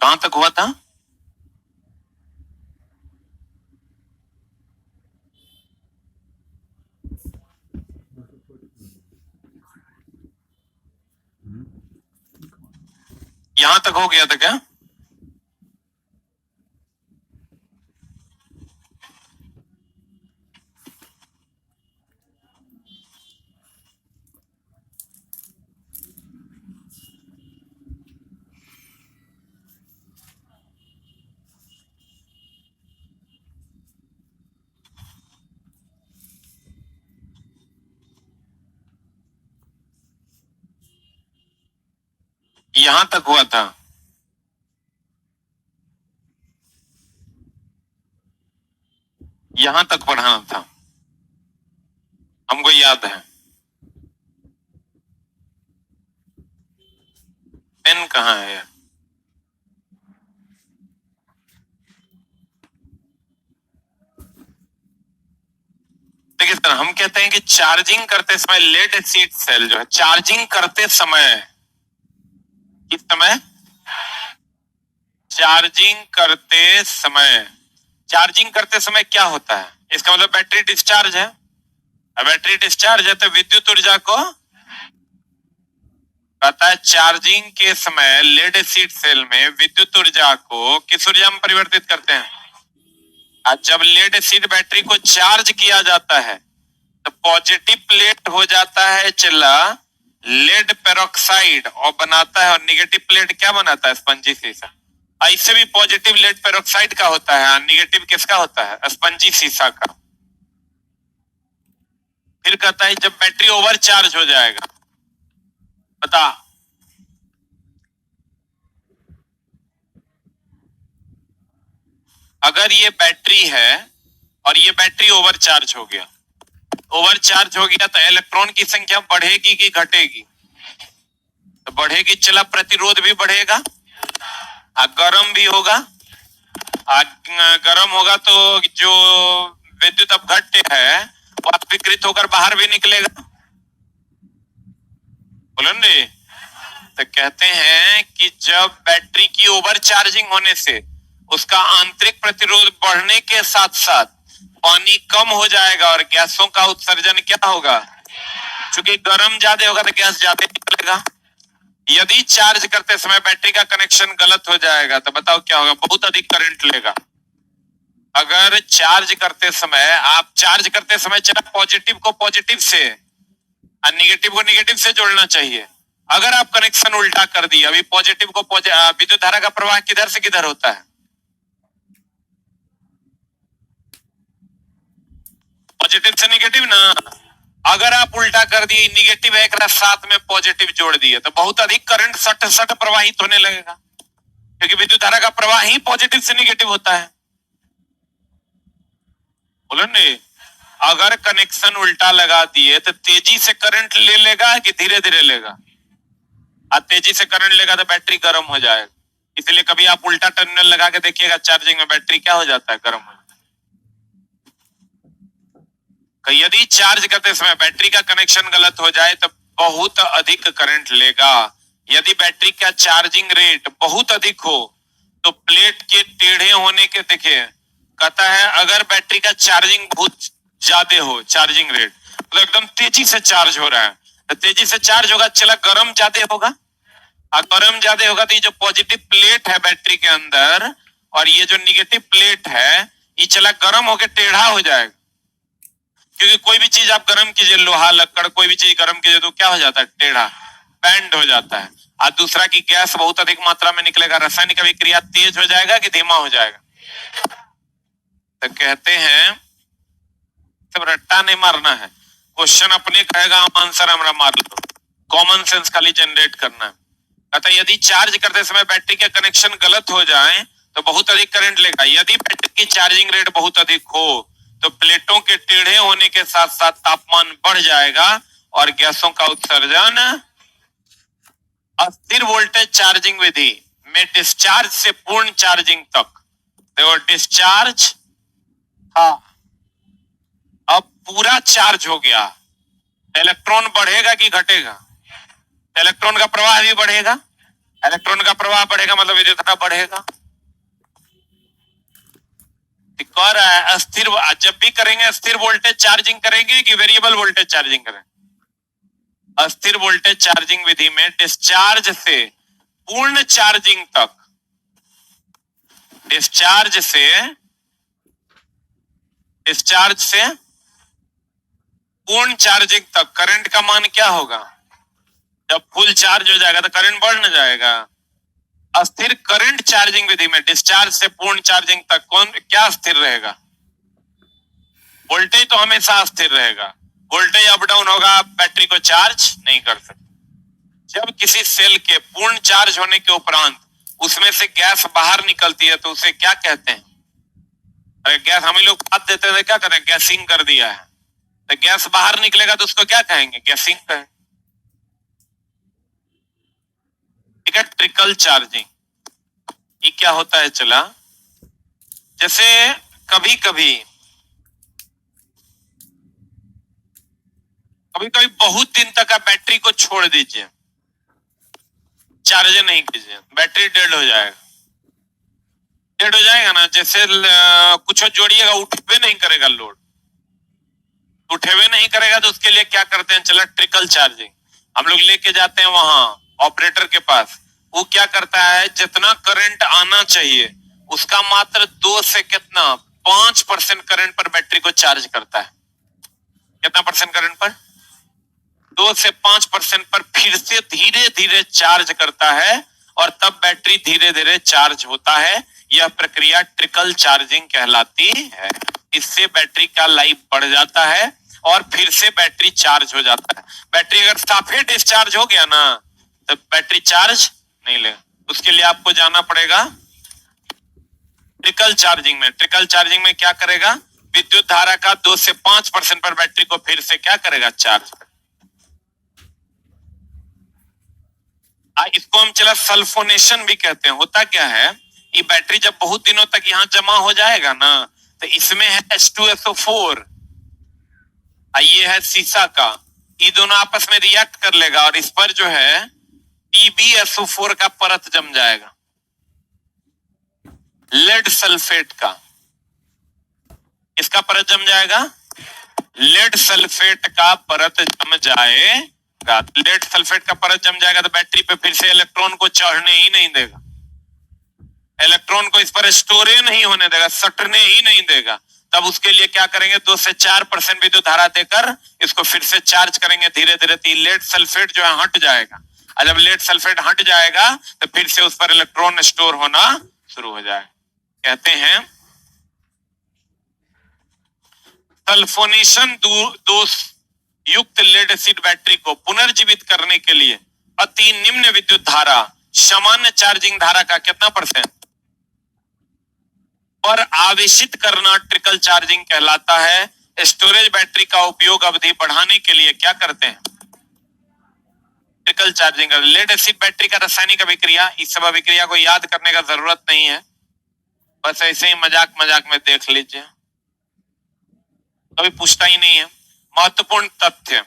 कहां तक हुआ था? यहां तक हो गया था क्या? यहां तक हुआ था। यहां तक पढ़ाना था, हमको याद है। पेन कहाँ है यार? देखिए सर, हम कहते हैं कि चार्जिंग करते समय लेड एसिड सेल जो है, चार्जिंग करते समय, किस समय? चार्जिंग करते समय क्या होता है? इसका मतलब बैटरी डिस्चार्ज है। बैटरी डिस्चार्ज है तो विद्युत ऊर्जा को कहता है, चार्जिंग के समय लेड एसिड सेल में विद्युत ऊर्जा को किस ऊर्जा में परिवर्तित करते हैं? आज जब लेड एसिड बैटरी को चार्ज किया जाता है तो पॉजिटिव प्लेट हो जाता है चला लेड पेरोक्साइड और बनाता है, और निगेटिव प्लेट क्या बनाता है? स्पंजी शीशा। ऐसे भी पॉजिटिव लेड पेरोक्साइड का होता है, निगेटिव किसका होता है? स्पंजी शीशा का। फिर कहता है जब बैटरी ओवर चार्ज हो जाएगा, बता, अगर ये बैटरी है और ये बैटरी ओवर चार्ज हो गया, तो इलेक्ट्रॉन की संख्या बढ़ेगी कि घटेगी? तो बढ़ेगी, चला प्रतिरोध भी बढ़ेगा, गर्म भी होगा। गर्म होगा तो जो विद्युत अपघट्य है वो विकृत होकर बाहर भी निकलेगा। बोलो रे। तो कहते हैं कि जब बैटरी की ओवर चार्जिंग होने से उसका आंतरिक प्रतिरोध बढ़ने के साथ साथ पानी कम हो जाएगा और गैसों का उत्सर्जन क्या होगा? क्योंकि गर्म ज्यादा होगा तो गैस ज्यादा निकलेगा। यदि चार्ज करते समय बैटरी का कनेक्शन गलत हो जाएगा तो बताओ क्या होगा? बहुत अधिक करंट लेगा। अगर चार्ज करते समय चला पॉजिटिव को पॉजिटिव से और निगेटिव को निगेटिव से जोड़ना चाहिए। अगर आप कनेक्शन उल्टा कर दिए, अभी पॉजिटिव को विद्युत धारा का प्रवाह किधर से किधर होता है? पॉजिटिव से निगेटिव ना। अगर आप उल्टा कर दिए, निगेटिव है एक साथ में पॉजिटिव जोड़ दिए, तो बहुत अधिक करंट सट सट प्रवाहित होने लगेगा, क्योंकि विद्युत धारा का प्रवाह ही पॉजिटिव से निगेटिव होता है। बोलो नहीं। अगर कनेक्शन उल्टा लगा दिए तो तेजी से करंट ले लेगा कि धीरे धीरे लेगा? तेजी से करंट लेगा तो बैटरी गर्म हो जाएगा। इसलिए कभी आप उल्टा टर्मिनल लगा के देखिएगा चार्जिंग में, बैटरी क्या हो जाता है? गर्म हो जाता है। यदि चार्ज करते समय बैटरी का कनेक्शन गलत हो जाए तो बहुत अधिक करंट लेगा। यदि बैटरी का चार्जिंग रेट बहुत अधिक हो तो प्लेट के टेढ़े होने के, देखिए कहता है अगर बैटरी का चार्जिंग बहुत ज्यादा हो, चार्जिंग रेट तो एकदम तेजी से चार्ज हो रहा है, तो तेजी से चार्ज होगा, चला गर्म ज्यादा होगा। गर्म ज्यादा होगा तो ये जो पॉजिटिव प्लेट है बैटरी के अंदर और ये जो निगेटिव प्लेट है, ये चला गर्म होकर टेढ़ा हो जाएगा। क्योंकि कोई भी चीज आप गर्म कीजिए, लोहा लक्कड़ कोई भी चीज गर्म कीजिए तो क्या हो जाता है? टेढ़ा, बैंड हो जाता है। और दूसरा की गैस बहुत अधिक मात्रा में निकलेगा, रासायनिक अभिक्रिया तेज हो जाएगा कि धीमा हो जाएगा? तो कहते हैं सब रट्टा नहीं मारना है, क्वेश्चन अपने कहेगा, हम आंसर हमारा मार लो, कॉमन सेंस खाली जनरेट करना है। कहता है यदि चार्ज करते समय बैटरी के कनेक्शन गलत हो जाए तो बहुत अधिक करंट लेगा। यदि बैटरी की चार्जिंग रेट बहुत अधिक हो तो प्लेटों के टेढ़े होने के साथ साथ तापमान बढ़ जाएगा और गैसों का उत्सर्जन। अस्थिर वोल्टेज चार्जिंग विधि में डिस्चार्ज से पूर्ण चार्जिंग तक, देखो डिस्चार्ज था, अब पूरा चार्ज हो गया, इलेक्ट्रॉन बढ़ेगा कि घटेगा? इलेक्ट्रॉन का प्रवाह भी बढ़ेगा। इलेक्ट्रॉन का प्रवाह बढ़ेगा मतलब विद्युत धारा बढ़ेगा। कह रहा है अस्थिर, जब भी करेंगे स्थिर वोल्टेज चार्जिंग करेंगे कि वेरिएबल वोल्टेज चार्जिंग करेंगे? अस्थिर वोल्टेज चार्जिंग विधि में डिस्चार्ज से पूर्ण चार्जिंग तक, डिस्चार्ज से पूर्ण चार्जिंग तक करंट का मान क्या होगा? जब फुल चार्ज हो जाएगा तो करंट बढ़ न जाएगा। अस्थिर करंट चार्जिंग विधि में डिस्चार्ज से पूर्ण चार्जिंग तक कौन क्या स्थिर रहेगा? वोल्टेज तो हमेशा स्थिर रहेगा। वोल्टेज अप डाउन होगा, बैटरी को चार्ज नहीं कर सकते। जब किसी सेल के पूर्ण चार्ज होने के उपरांत उसमें से गैस बाहर निकलती है तो उसे क्या कहते हैं? अरे गैस हम ही लोग बात देते थे, क्या करें, गैसिंग कर दिया है, तो गैस बाहर निकलेगा तो उसको क्या कहेंगे? गैसिंग कहें। इलेक्ट्रिकल चार्जिंग ये क्या होता है? चला, जैसे कभी कभी बहुत दिन तक आप बैटरी को छोड़ दीजिए, चार्ज नहीं कीजिए, बैटरी डेड हो जाएगा। डेड हो जाएगा ना, जैसे कुछ जोड़िएगा उठे नहीं करेगा, लोड उठे हुए नहीं करेगा, तो उसके लिए क्या करते हैं? चला, ट्रिकल चार्जिंग हम लोग लेके जाते हैं वहां ऑपरेटर के पास। वो क्या करता है, जितना करंट आना चाहिए उसका मात्र 2 से कितना 5% करंट पर बैटरी को चार्ज करता है। कितना परसेंट करंट पर? 2 से 5% पर फिर से धीरे धीरे चार्ज करता है और तब बैटरी धीरे धीरे चार्ज होता है। यह प्रक्रिया ट्रिकल चार्जिंग कहलाती है। इससे बैटरी का लाइफ बढ़ जाता है और फिर से बैटरी चार्ज हो जाता है। बैटरी अगर साफे डिस्चार्ज हो गया ना तो बैटरी चार्ज नहीं लेगा, उसके लिए आपको जाना पड़ेगा ट्रिकल चार्जिंग में। ट्रिकल चार्जिंग में क्या करेगा? विद्युत धारा का 2 से 5% पर बैटरी को फिर से क्या करेगा? चार्ज करेगा। इसको हम चला सल्फोनेशन भी कहते हैं। होता क्या है, ये बैटरी जब बहुत दिनों तक यहाँ जमा हो जाएगा ना तो इसमें है H2SO4, ये है शीशा का, ये दोनों आपस में रिएक्ट कर लेगा और इस पर जो है PbSO4 का परत जम जाएगा, लेड सल्फेट का। इसका परत जम जाएगा, लेड सल्फेट का परत जम जाएगा। लेड सल्फेट का परत जम जाएगा तो बैटरी पे फिर से इलेक्ट्रॉन को चढ़ने ही नहीं देगा, इलेक्ट्रॉन को इस पर स्टोरेज नहीं होने देगा, सटने ही नहीं देगा। तब उसके लिए क्या करेंगे? 2 से 4% विद्युत धारा देकर इसको फिर से चार्ज करेंगे धीरे धीरे। तो लेड सल्फेट जो है हट जाएगा, और जब लेड सल्फेट हट जाएगा तो फिर से उस पर इलेक्ट्रॉन स्टोर होना शुरू हो जाएगा। कहते हैं सल्फोनेशन दोष युक्त लेड एसिड बैटरी को पुनर्जीवित करने के लिए अति निम्न विद्युत धारा सामान्य चार्जिंग धारा का कितना % पर आवेशित करना ट्रिकल चार्जिंग कहलाता है। स्टोरेज बैटरी का उपयोग अवधि बढ़ाने के लिए क्या करते हैं? Trickle charging. Lead acid battery का रासायनिक अभिक्रिया, इस सब अभिक्रिया को याद करने का जरूरत नहीं है, बस ऐसे ही मजाक मजाक में देख लीजिए, कभी पूछता ही नहीं है। महत्वपूर्ण तथ्य,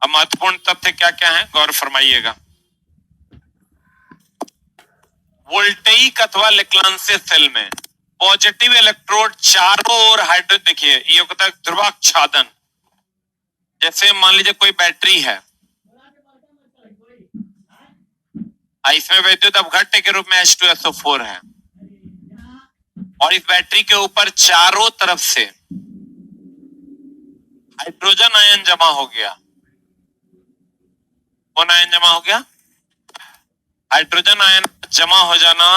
अब महत्वपूर्ण तथ्य क्या क्या है गौर फरमाइएगा। वोल्टेइक अथवा लेक्लांसे सेल में पॉजिटिव इलेक्ट्रोड चारों ओर हाइड्रो, देखिए ये होता है ध्रुवाच्छादन। जैसे मान लीजिए कोई बैटरी है, इसमें विद्युत अपघट्य के रूप में H2SO4 है और इस बैटरी के ऊपर चारों तरफ से हाइड्रोजन आयन जमा हो गया। कौन आयन जमा हो गया? हाइड्रोजन आयन जमा हो जाना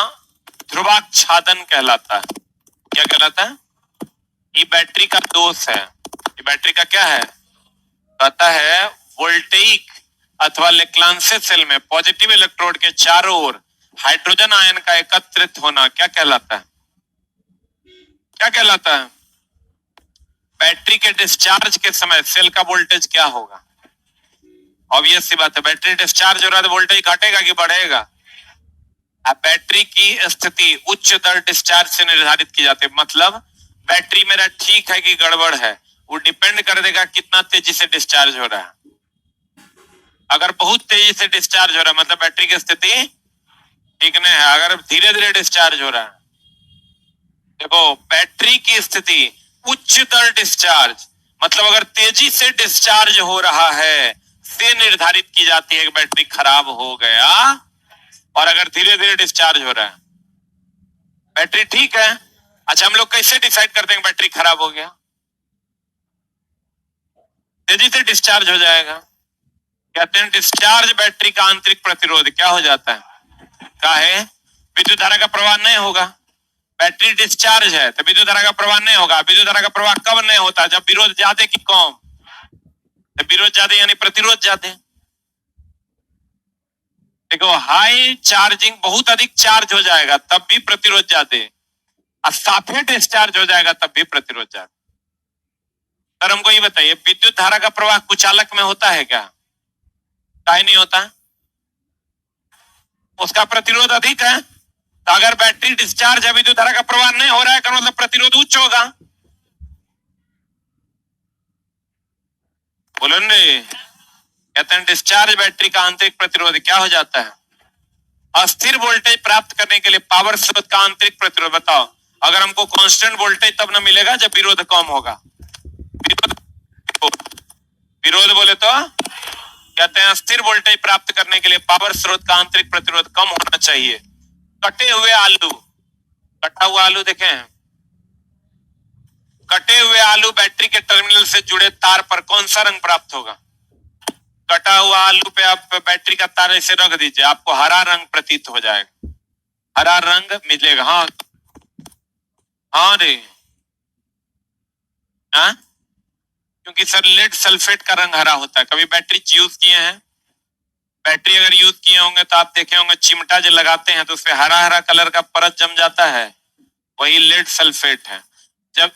ध्रुवाच्छादन कहलाता है। क्या कहलाता है? ये बैटरी का दोष है। ये बैटरी का क्या है? कहता है वोल्टेइक अथवा लेक्लांसे सेल में पॉजिटिव इलेक्ट्रोड के चारों ओर हाइड्रोजन आयन का एकत्रित होना क्या कहलाता है? क्या कहलाता है? बैटरी के डिस्चार्ज के समय सेल का वोल्टेज क्या होगा? ऑब्वियस सी बात है, बैटरी डिस्चार्ज हो रहा है तो वोल्टेज घटेगा कि बढ़ेगा? बैटरी की स्थिति उच्च दर डिस्चार्ज से निर्धारित की जाती है। मतलब बैटरी मेरा ठीक है कि गड़बड़ है, वो डिपेंड कर देगा कितना तेजी से डिस्चार्ज हो रहा है। अगर बहुत तेजी से डिस्चार्ज हो रहा है मतलब बैटरी की स्थिति टिकने हैं, अगर धीरे धीरे डिस्चार्ज हो रहा है। देखो बैटरी की स्थिति उच्च दर डिस्चार्ज, मतलब अगर तेजी से डिस्चार्ज हो रहा है से निर्धारित की जाती है कि बैटरी खराब हो गया, और अगर धीरे धीरे डिस्चार्ज हो रहा है बैटरी ठीक है। अच्छा, हम लोग कैसे डिसाइड करते हैं बैटरी खराब हो गया? तेजी से डिस्चार्ज हो जाएगा, कहते हैं डिस्चार्ज बैटरी का आंतरिक प्रतिरोध क्या हो जाता है, क्या है? विद्युत धारा का प्रवाह नहीं होगा। बैटरी डिस्चार्ज है तो विद्युत धारा का प्रवाह नहीं होगा। विद्युत धारा का प्रवाह कब नहीं होता? जब विरोध ज्यादा की कम। तो विरोध ज्यादा यानी प्रतिरोध ज्यादा। देखो हाई चार्जिंग, बहुत अधिक चार्ज हो जाएगा तब भी प्रतिरोध ज्यादा, और साफे डिस्चार्ज हो जाएगा तब भी प्रतिरोध ज्यादा। सर हमको ये बताइए, विद्युत धारा का प्रवाह कुचालक में होता है क्या? काहे नहीं होता? उसका प्रतिरोध अधिक है। तो अगर बैटरी डिस्चार्ज है, विद्युत धारा का प्रवाह नहीं हो रहा है, मतलब प्रतिरोध उच्च होगा। बोलो ने, कहते हैं डिस्चार्ज बैटरी का आंतरिक प्रतिरोध क्या हो जाता है? अस्थिर वोल्टेज प्राप्त करने के लिए पावर स्रोत का आंतरिक प्रतिरोध बताओ। अगर हमको कांस्टेंट वोल्टेज तब ना मिलेगा जब विरोध कम होगा। विरोध, विरोध बोले तो कहते हैं अस्थिर वोल्टेज प्राप्त करने के लिए पावर स्रोत का आंतरिक प्रतिरोध कम होना चाहिए। कटे हुए आलू, कटा हुआ आलू देखें, कटे हुए आलू बैटरी के टर्मिनल से जुड़े तार पर कौन सा रंग प्राप्त होगा? कटा हुआ आलू पे आप बैटरी का तार ऐसे रख दीजिए, आपको हरा रंग प्रतीत हो जाएगा, हरा रंग मिलेगा। हाँ हाँ रे, हाँ, क्योंकि सर लेड सल्फेट का रंग हरा होता है। कभी बैटरी यूज किए हैं? बैटरी अगर यूज किए होंगे तो आप देखे होंगे चिमटा जो लगाते हैं तो उसपे हरा हरा कलर का परत जम जाता है, वही लेड सल्फेट है। जब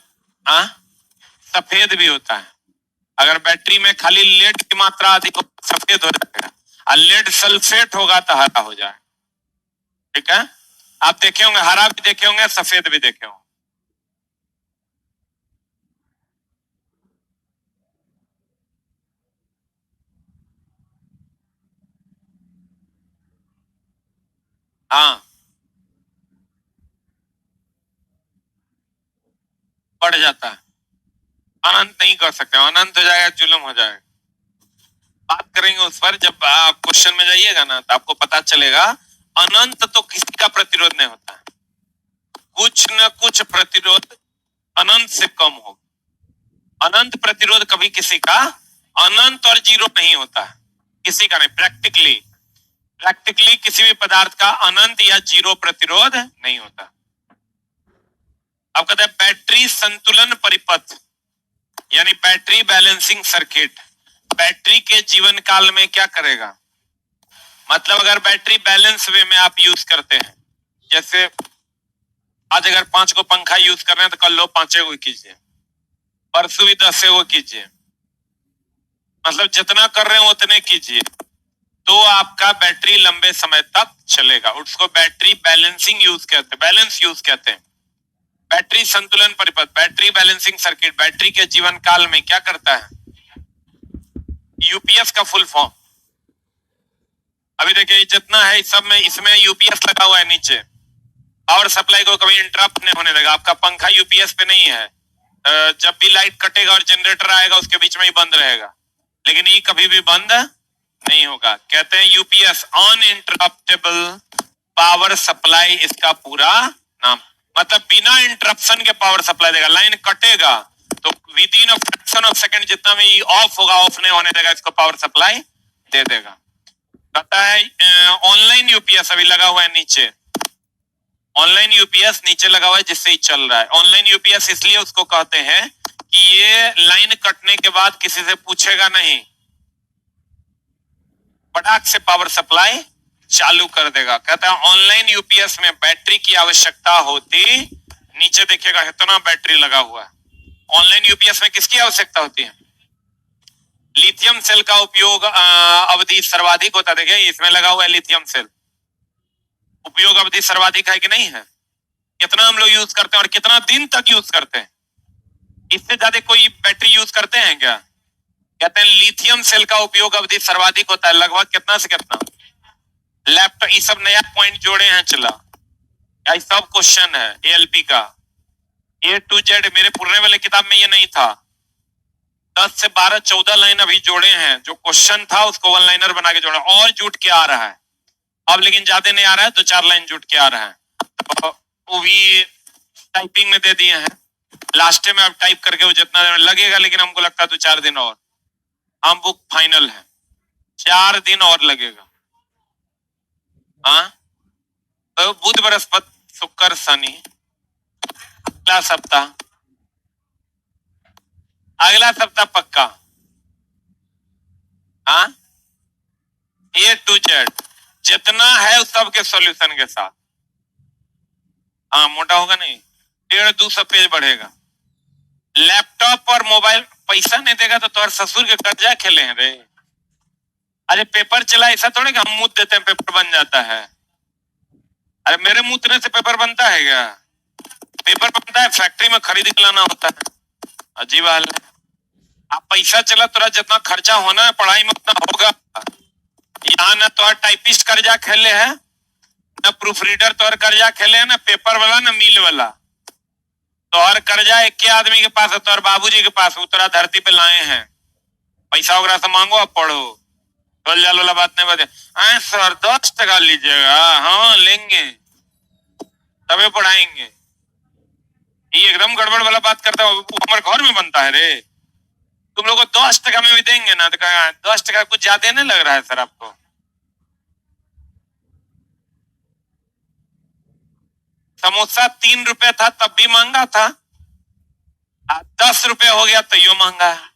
हाँ, सफेद भी होता है। अगर बैटरी में खाली लेड की मात्रा अधिक हो सफेद हो जाएगा, और लेड सल्फेट होगा तो हरा हो जाए। ठीक है, आप देखे होंगे हरा भी देखे होंगे, सफेद भी देखे होंगे। हाँ, बढ़ जाता है। अनंत नहीं कर सकते, अनंत हो जाएगा जुल्म हो जाएगा। बात करेंगे उस पर, जब आप क्वेश्चन में जाइएगा ना तो आपको पता चलेगा अनंत तो किसी का प्रतिरोध नहीं होता है, कुछ न कुछ प्रतिरोध अनंत से कम होगा। अनंत प्रतिरोध कभी किसी का अनंत और जीरो नहीं होता है, किसी का नहीं। प्रैक्टिकली प्रैक्टिकली किसी भी पदार्थ का अनंत या जीरो प्रतिरोध नहीं होता। अब कहते हैं बैटरी संतुलन परिपथ, यानी बैटरी बैलेंसिंग सर्किट बैटरी के जीवन काल में क्या करेगा? मतलब अगर बैटरी बैलेंस वे में आप यूज करते हैं, जैसे आज अगर 5 को पंखा यूज कर रहे हैं तो कल लो 5 को कीजिए, परसों भी 10 को कीजिए, मतलब जितना कर रहे हैं उतने कीजिए, तो आपका बैटरी लंबे समय तक चलेगा। उसको बैटरी बैलेंसिंग यूज कहते हैं, बैलेंस यूज कहते हैं। बैटरी संतुलन परिपथ, बैटरी बैलेंसिंग सर्किट बैटरी के जीवन काल में क्या करता है? यूपीएस का फुल फॉर्म अभी देखिए जितना है सब में, इसमें यूपीएस लगा हुआ है नीचे। पावर सप्लाई को कभी इंटरप्ट नहीं होने देगा। आपका पंखा यूपीएस पे नहीं है, जब भी लाइट कटेगा और जनरेटर आएगा उसके बीच में ही बंद रहेगा, लेकिन ये कभी भी बंद नहीं होगा। कहते हैं यूपीएस, अनइंटरप्टेबल पावर सप्लाई इसका पूरा नाम। मतलब बिना इंटरप्शन के पावर सप्लाई देगा। लाइन कटेगा तो with in a fraction of second जितना भी ऑफ होगा, ऑफ नहीं होने देगा, इसको पावर सप्लाई दे देगा। कहता है ऑनलाइन यूपीएस अभी लगा हुआ है नीचे, ऑनलाइन यूपीएस नीचे लगा हुआ है जिससे ही चल रहा है। ऑनलाइन यूपीएस इसलिए उसको कहते हैं कि ये लाइन कटने के बाद किसी से पूछेगा नहीं, फटाक से पावर सप्लाई चालू कर देगा। कहता है ऑनलाइन यूपीएस में बैटरी की आवश्यकता होती, नीचे देखिएगा इतना बैटरी लगा हुआ है। ऑनलाइन यूपीएस में किसकी आवश्यकता होती है? लिथियम सेल का उपयोग अवधि सर्वाधिक होता है। देखिए इसमें लगा हुआ है लिथियम सेल, उपयोग अवधि सर्वाधिक है कि नहीं है? कितना हम लोग यूज करते हैं और कितना दिन तक यूज करते हैं? इससे ज्यादा कोई बैटरी यूज करते हैं क्या? कहते हैं लिथियम सेल का उपयोग अवधि सर्वाधिक होता है, लगभग कितना से कितना? लैपटॉप, ये सब नया पॉइंट जोड़े हैं। चला, ये सब क्वेश्चन है एएलपी का, ए टू जेड। मेरे पुराने वाले किताब में ये नहीं था। 10 से 12 14 लाइन अभी जोड़े हैं। जो क्वेश्चन था उसको वन लाइनर बना के जोड़ा, और जुट के आ रहा है अब, लेकिन ज्यादा नहीं आ रहा है, तो 4 लाइन जुट के आ रहा है। तो वो भी टाइपिंग में दे दिए हैं। लास्ट में अब टाइप करके वो जितना लगेगा, लेकिन हमको लगता है तो 4 दिन और। हम बुक फाइनल है, 4 दिन और लगेगा। हाँ, तो बुध बृहस्पति शुक्र शनि, अगला सप्ताह, अगला सप्ताह पक्का। हाँ, ए टू जेड जितना है उस सब के सॉल्यूशन के साथ। हाँ, मोटा होगा नहीं, 1.5-200 पेज बढ़ेगा। लैपटॉप और मोबाइल पैसा नहीं देगा तो तुम्हारे ससुर के कर्जा खेले हैं रे। अरे पेपर चला, ऐसा थोड़े कि हम मूत देते हैं पेपर बन जाता है। अरे मेरे मूतने से पेपर बनता है क्या? पेपर बनता है फैक्ट्री में खरीद के लाना होता है। अजीब हाल है। आप पैसा चला, तुरा जितना खर्चा होना है पढ़ाई में उतना होगा। यहाँ ना तो टाइपिस्ट कर्जा खेले है, ना प्रूफ रीडर तोहर कर्जा खेले है, ना पेपर वाला, ना मिल वाला। तोहर कर्जा एक के आदमी के पास है, तोहर बाबूजी के पास, उतरा धरती पे लाए हैं। पैसा वगैरह से मांगो अब पढ़ो। टोल जाल वाला बात नहीं बते। सर 10 टका लीजिएगा, हाँ लेंगे तबे पढ़ाएंगे। ये एकदम गड़बड़ वाला बात करता है। हमारे घर में बनता है रे। तुम लोग को 10 टका में भी देंगे ना, तो कहा 10 टका कुछ ज्यादा नहीं लग रहा है सर आपको? समोसा 3 रुपए था तब भी महंगा था, 10 रुपए हो गया तो यो महंगा है।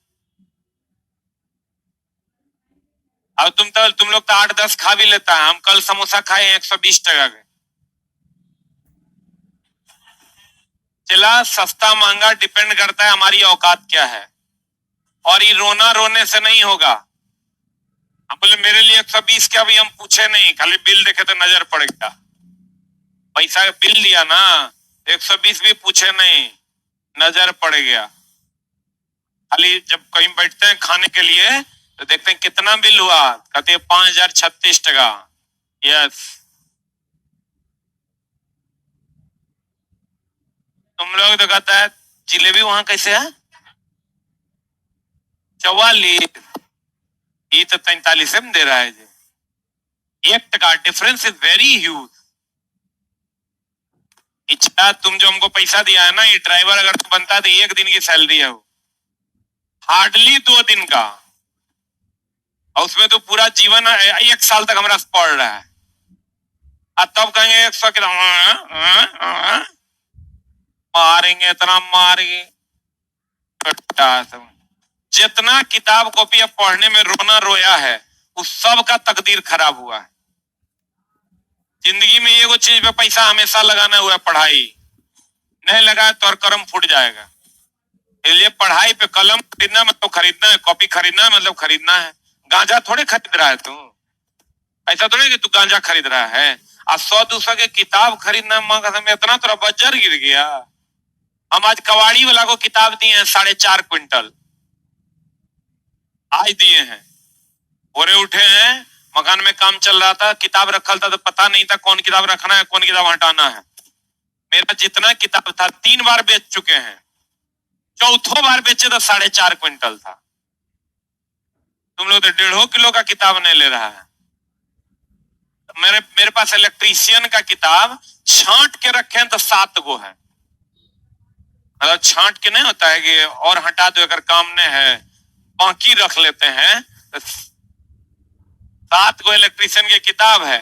अब तुम लोग तो 8-10 खा भी लेता है। हम कल समोसा खाए 120 टका के। चला, सस्ता महंगा डिपेंड करता है हमारी औकात क्या है। और ये रोना रोने से नहीं होगा। हम बोले मेरे लिए 120 क्या, भी हम पूछे नहीं, खाली बिल देखे तो नजर पड़ गया। पैसा बिल दिया ना, 120 भी पूछे नहीं, नजर पड़ गया। खाली जब कहीं बैठते हैं खाने के लिए तो देखते हैं कितना बिल हुआ, कहते हैं 5036 टका। यस, तुम लोग तो कहता है जिलेबी वहां कैसे है, 44, ये तो 43 में दे रहा है जी। 1 टका डिफरेंस इज वेरी ह्यूज। इच्छा, तुम जो हमको पैसा दिया है ना, ये ड्राइवर अगर तो बनता है तो 1 दिन की सैलरी है वो, हार्डली 2 दिन का। और उसमें तो पूरा जीवन 1 साल तक हमारा पड़ रहा है। और तब कहेंगे 100 के मारेंगे, इतना मारेंगे। जितना किताब कॉपी अब पढ़ने में रोना रोया है, उस सब का तकदीर खराब हुआ है। जिंदगी में ये वो चीज पे पैसा हमेशा लगाना हुआ है, पढ़ाई नहीं लगा तो और कर्म फूट जाएगा। इसलिए पढ़ाई पे कलम खरीदना मतलब खरीदना है, कॉपी खरीदना मतलब खरीदना है। गांजा थोड़े खरीद रहा है तू, ऐसा थोड़े कि तू गांजा खरीद रहा है। आज 100-200 के किताब खरीदना, माँ का समय इतना तेरा बजर गिर गया। हम आज कवाड़ी वाला को किताब दिए हैं 4.5 क्विंटल, आज दिए हैं। भोरे उठे हैं, मकान में काम चल रहा था, किताब रखल था तो पता नहीं था कौन किताब रखना है कौन किताब हटाना है। मेरा जितना किताब था 3 बार बेच चुके हैं, चौथो बार बेचे तो 4.5 क्विंटल था। तुम लोग तो 1.5 किलो का किताब नहीं ले रहा है। मेरे पास इलेक्ट्रीशियन का किताब छांट के रखे हैं तो 7 गो है। मतलब छांट के नहीं होता है कि और हटा दो अगर काम नहीं है, बाकी रख लेते हैं। तो 7 गो इलेक्ट्रीशियन की किताब है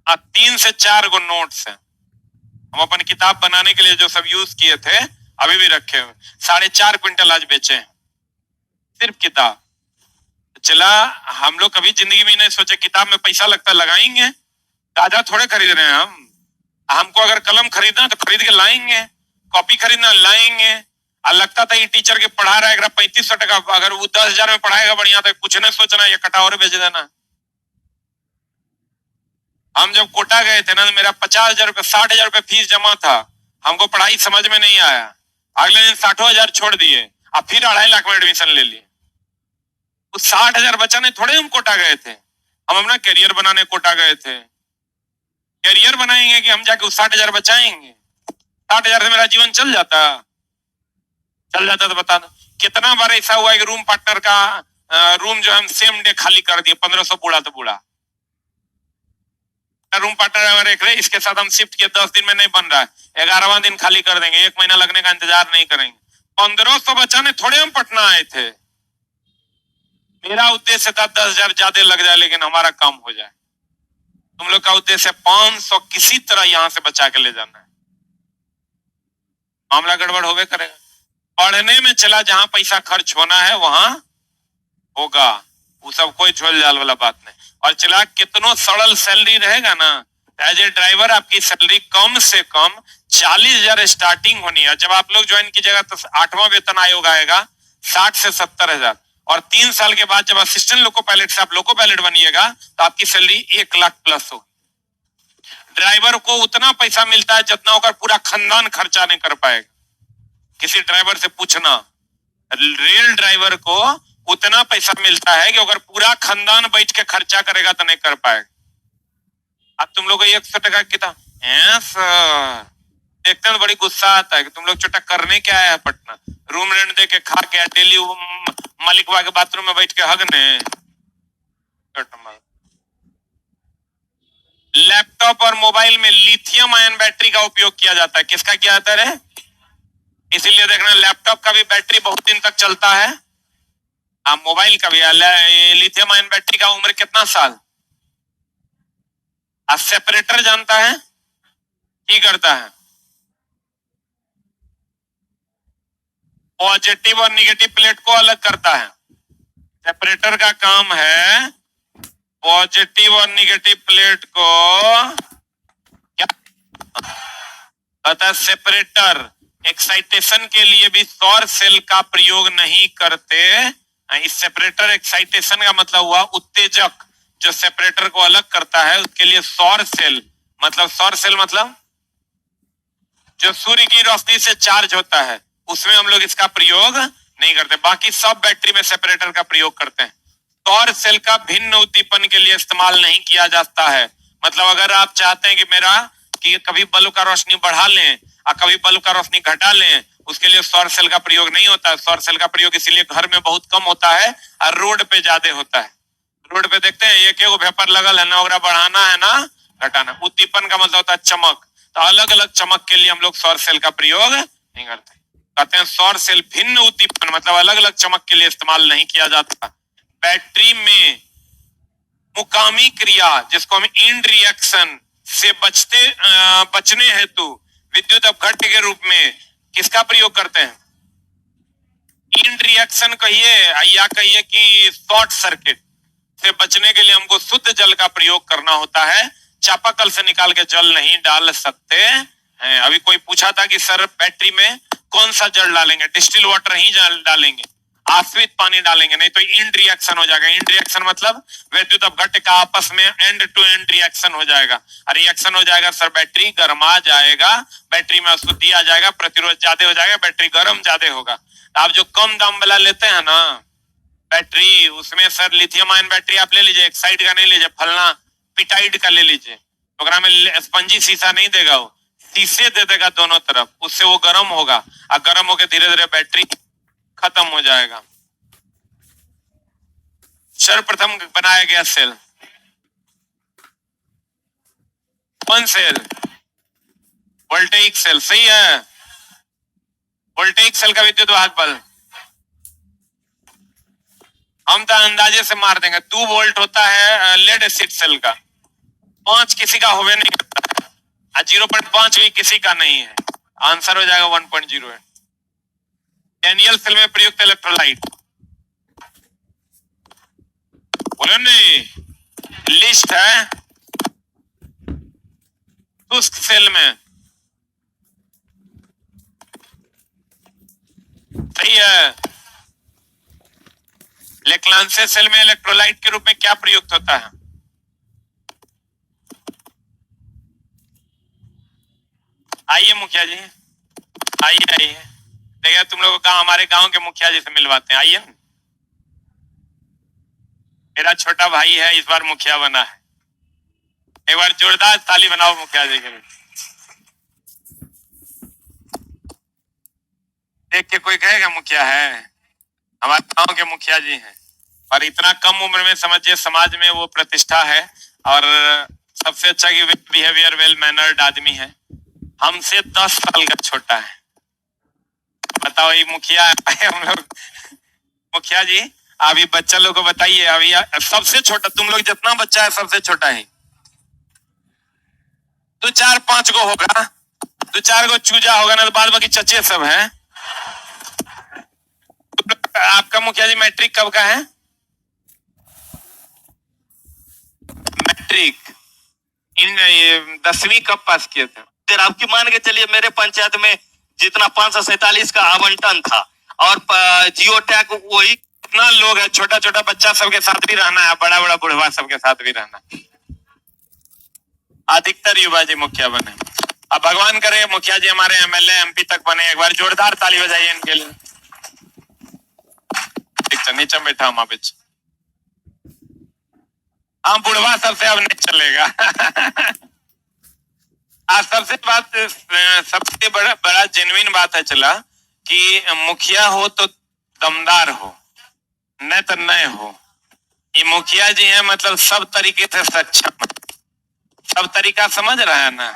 और 3 से 4 गो नोट्स है। हम अपन किताब बनाने के लिए जो सब यूज किए थे अभी भी रखे हुए। 4.5 क्विंटल आज बेचे हैं सिर्फ किताब। चला, हम लोग कभी जिंदगी में नहीं सोचे किताब में पैसा लगता लगाएंगे। गांजा थोड़े खरीद रहे हैं हम। हमको अगर कलम खरीदना तो खरीद के लाएंगे, कॉपी खरीदना लाएंगे। और लगता था ये टीचर के पढ़ा रहा है 3500 टका, अगर वो 10,000 में पढ़ाएगा बढ़िया तो कुछ नहीं सोचना, ये कटा और बेच देना। हम जब कोटा गए थे ना तो मेरा 50,000 रुपये 60,000 रुपये फीस जमा था। हमको पढ़ाई समझ में नहीं आया, अगले दिन 60,000 छोड़ दिए और फिर 2.5 लाख में एडमिशन ले लिए। उस 60,000 बचा नहीं थोड़े हम कोटा गए थे। हम अपना करियर बनाने कोटा गए थे, करियर बनाएंगे कि हम जाके उस 60,000 बचाएंगे? 60,000 से मेरा जीवन चल जाता? चल जाता तो बता दो। कितना बार ऐसा हुआ है कि रूम पार्टनर का रूम जो हम सेम डे खाली कर दिए, 1500 बूढ़ा तो बूढ़ा। रूम पार्टनर अगर एक रहे, इसके साथ हम शिफ्ट किए, 10 दिन में नहीं बन रहा है, 11वां दिन खाली कर देंगे, 1 महीना लगने का इंतजार नहीं करेंगे। 1500 बचाने थोड़े हम पटना आए थे। मेरा उद्देश्य था 10,000 ज्यादा लग जाए लेकिन हमारा काम हो जाए। तुम लोग का उद्देश्य 500 किसी तरह यहां से बचा के ले जाना है। मामला गड़बड़ होवे करेगा। पढ़ने में चला, जहां पैसा खर्च होना है वहां होगा, वो सब कोई झोल झाल वाला बात नहीं। और चला कितनो सरल सैलरी रहेगा ना, एज ए ड्राइवर आपकी सैलरी कम से कम 40,000 स्टार्टिंग होनी है। जब आप लोग ज्वाइन कीजिएगा तो 8वां वेतन आयोग आएगा 60 से 70,000, और 3 साल के बाद जब असिस्टेंट लोको पायलट से आप लोको पायलट बनिएगा तो आपकी सैलरी 1 लाख प्लस होगी। ड्राइवर को उतना पैसा मिलता है जितना होकर पूरा खानदान खर्चा नहीं कर पाएगा। किसी ड्राइवर से पूछना, रेल ड्राइवर को उतना पैसा मिलता है कि अगर पूरा खानदान बैठ के खर्चा करेगा तो नहीं कर पाएगा। अब तुम लोग को 100 टका कितना सर देखते हैं तो बड़ी गुस्सा आता है कि तुम लोग चुटक करने क्या आया है पटना, रूम रेंट दे के खा के डेली मालिकवा के बाथरूम में बैठ के हगने। लैपटॉप और मोबाइल में लिथियम आयन बैटरी का उपयोग किया जाता है। किसका किया जाता है रे? इसीलिए देखना, लैपटॉप का भी बैटरी बहुत दिन तक चलता है, मोबाइल का भी। लिथियम आयन बैटरी का उम्र कितना साल? सेपरेटर जानता है की करता है? पॉजिटिव और निगेटिव प्लेट को अलग करता है। सेपरेटर का काम है पॉजिटिव और निगेटिव प्लेट को क्या कहता है? सेपरेटर। एक्साइटेशन के लिए भी सौर सेल का प्रयोग नहीं करते। इस सेपरेटर एक्साइटेशन का मतलब हुआ उत्तेजक, जो सेपरेटर को अलग करता है उसके लिए सौर सेल, मतलब सौर सेल मतलब जो सूर्य की रोशनी से चार्ज होता है, उसमें हम लोग इसका प्रयोग नहीं करते। बाकी सब बैटरी में सेपरेटर का प्रयोग करते हैं। सौर सेल का भिन्न उद्दीपन के लिए इस्तेमाल नहीं किया जाता है। मतलब अगर आप चाहते हैं कि मेरा कि कभी बल्ब का रोशनी बढ़ा लें और कभी बल्ब का रोशनी घटा लें, उसके लिए सौर सेल का प्रयोग नहीं होता है। सौर सेल का प्रयोग इसीलिए घर में बहुत कम होता है और रोड पे ज्यादा होता है। रोड पे देखते हैं एक एक वेपर लगल है ना, ओकरा बढ़ाना है ना घटाना। उद्दीपन का मतलब होता है चमक, तो अलग अलग चमक के लिए हम लोग सौर सेल का प्रयोग नहीं करते। कहते हैं सौर सेल भिन्न उद्दीपन मतलब अलग अलग चमक के लिए इस्तेमाल नहीं किया जाता। बैटरी में मुकामी क्रिया, जिसको हम इन रिएक्शन से बचने हेतु विद्युत अपघट्य के रूप में किसका प्रयोग करते हैं? इन रिएक्शन कहिए या कहिए कि शॉर्ट सर्किट से बचने के लिए हमको शुद्ध जल का प्रयोग करना होता है। चापाकल से निकाल के जल नहीं डाल सकते हैं। अभी कोई पूछा था कि सर बैटरी में कौन सा जल डालेंगे? डिस्टिल वाटर ही डालेंगे, आश्रित पानी डालेंगे नहीं तो इंड रिएक्शन हो जाएगा। इंड रिएक्शन मतलब विद्युत अपघट्य का आपस में एंड टू एंड रिएक्शन हो जाएगा। रिएक्शन हो जाएगा सर, बैटरी गर्मा जाएगा, बैटरी में अशुद्धि आ जाएगा, प्रतिरोध ज्यादा हो जाएगा, बैटरी गर्म ज्यादा होगा। आप जो कम दाम वाला लेते हैं ना बैटरी, उसमें सर लिथियम आयन बैटरी आप ले लीजिए, एक्साइड का नहीं लीजिए, फलना पिटाइड का ले लीजिए। प्रोग्राम में स्पंजी शीशा नहीं देगा, वो शीशे दे देगा दोनों तरफ, उससे वो गर्म होगा और गर्म होकर धीरे धीरे बैटरी खत्म हो जाएगा। सर्वप्रथम बनाया गया सेल कौन सेल? Voltaic cell. सही है, वोल्टेइक सेल का विद्युत वाहक बल हम तो अंदाजे से मार देंगे। 2 वोल्ट होता है लेड एसिड सेल का, 5 किसी का होवे नहीं करता है, 0.5 भी किसी का नहीं है। आंसर हो जाएगा 1.08। डैनियल सेल में प्रयुक्त इलेक्ट्रोलाइट बोलो नहीं, लिस्ट है। शुष्क सेल में सही है। लेक्लांसे सेल में इलेक्ट्रोलाइट के रूप में क्या प्रयुक्त होता है? आइए मुखिया जी, आइए आइए, देखिए तुम लोगों का हमारे गांव के मुखिया जी से मिलवाते हैं। आइए, मेरा छोटा भाई है, इस बार मुखिया बना है। एक बार जोरदार ताली बनाओ मुखिया जी के लिए। देख के कोई कहेगा मुखिया है? हमारे गांव के मुखिया जी हैं। और इतना कम उम्र में समझिए समाज में वो प्रतिष्ठा है। और सबसे अच्छा कि बिहेवियर वेल मैनर्ड आदमी है। हमसे 10 साल का छोटा है। बताओ ये मुखिया है हम लोग। मुखिया जी अभी बच्चा लोग को बताइए, अभी सबसे छोटा तुम लोग जितना बच्चा है सबसे छोटा है। 2-4-5 गो होगा, 2-4 गो चूजा होगा ना, तो बाद बाकी चचे सब हैं। आपका मुखिया जी मैट्रिक कब का है? मैट्रिक इन 10वीं कब पास किए थे? फिर आपकी मान के चलिए मेरे पंचायत में जितना 547 का आवंटन था और जियो टैग वही। इतना लोग है, छोटा छोटा बच्चा सबके साथ भी रहना है, बड़ा बड़ा बुढ़वा सबके साथ भी रहना है। अधिकतर युवा जी मुखिया बने। अब भगवान करे मुखिया जी हमारे एमएलए एमपी तक बने। एक बार जोरदार ताली बजाइए इनके लिए। ठीक है, नीचे बैठा हूँ बीच। हाँ बुढ़वा सबसे अब नहीं चलेगा। आज सबसे बड़ा जेन्युइन बात है चला कि मुखिया हो तो दमदार हो, न तो नए हो। ये मुखिया जी हैं मतलब सब तरीके से सक्षम, सब तरीका समझ रहा है ना।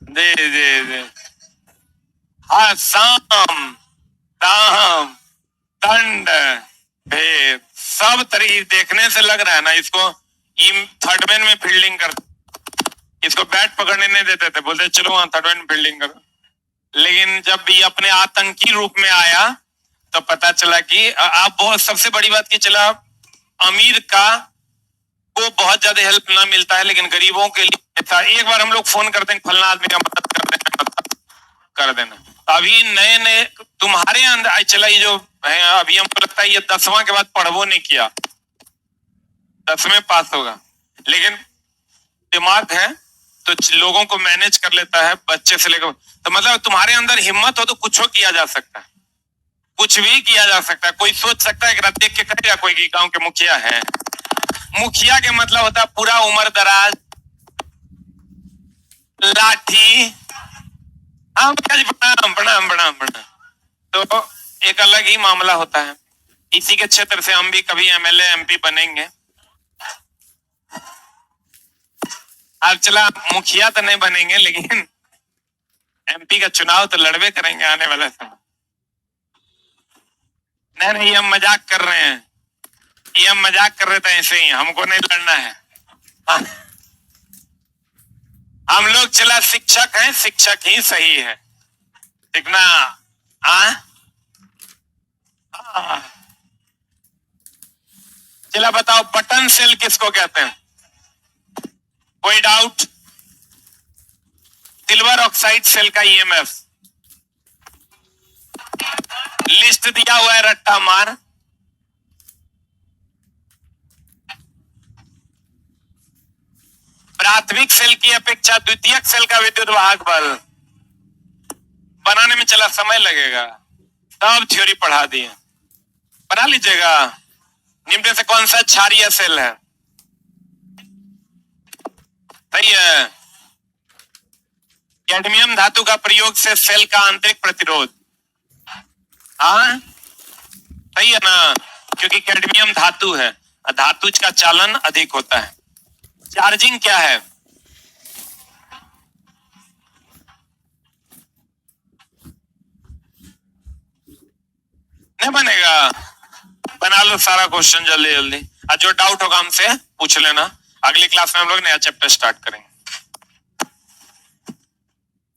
दे दे दे हाँ, साम दाम दंड भेद सब तरीके देखने से लग रहा है ना। इसको थर्ड मैन में फील्डिंग कर, इसको बैट पकड़ने नहीं देते थे, बोलते चलो वहां थर्ड मैन फील्डिंग करो। लेकिन जब भी अपने आतंकी रूप में आया तो पता चला कि आप बहुत सबसे बड़ी बात की चला अमीर का को बहुत ज्यादा हेल्प ना मिलता है, लेकिन गरीबों के लिए था। एक बार हम लोग फोन करते हैं फलना आदमी का मदद कर देना, मदद कर देना। अभी नए नए तुम्हारे अंदर चला ये जो है, अभी हमको लगता है ये 10वां के बाद पढ़वो नहीं किया, 10वें पास होगा, लेकिन दिमाग है तो लोगों को मैनेज कर लेता है बच्चे से लेकर। तो मतलब तुम्हारे अंदर हिम्मत हो तो कुछ किया जा सकता है, कुछ भी किया जा सकता है। कोई सोच सकता है कि देख के कहेगा कोई कि गांव के मुखिया है। मुखिया के मतलब होता है पूरा उम्र दराज, लाठी। हाँ प्रणाम प्रणाम प्रणाम प्रणाम। तो एक अलग ही मामला होता है। इसी के क्षेत्र से हम भी कभी एमएलए एमपी बनेंगे। अब चला मुखिया तो नहीं बनेंगे, लेकिन एमपी का चुनाव तो लड़बे करेंगे आने वाला समय। नहीं हम मजाक कर रहे हैं, ये हम मजाक कर रहे थे, ऐसे ही हमको नहीं लड़ना है। हम लोग चला शिक्षक हैं, शिक्षक ही सही है, ठीक ना? चला बताओ बटन सेल किसको कहते हैं? कोई डाउट? सिल्वर ऑक्साइड सेल का ईएमएफ लिस्ट दिया हुआ है, रट्टा मार। प्राथमिक सेल की अपेक्षा द्वितीयक सेल का विद्युत वाहक बल बनाने में चला समय लगेगा। सब थ्योरी पढ़ा दिए, बना लीजिएगा। निम्न से कौन सा क्षारीय सेल है? सही है, कैडमियम धातु का प्रयोग से सेल का आंतरिक प्रतिरोध। हाँ सही है ना, क्योंकि कैडमियम धातु है, धातु का चालन अधिक होता है। चार्जिंग क्या है? नहीं बनेगा, बना लो सारा क्वेश्चन जल्दी जल्दी। और जो डाउट होगा हमसे पूछ लेना। अगली क्लास में हम लोग नया चैप्टर स्टार्ट करेंगे।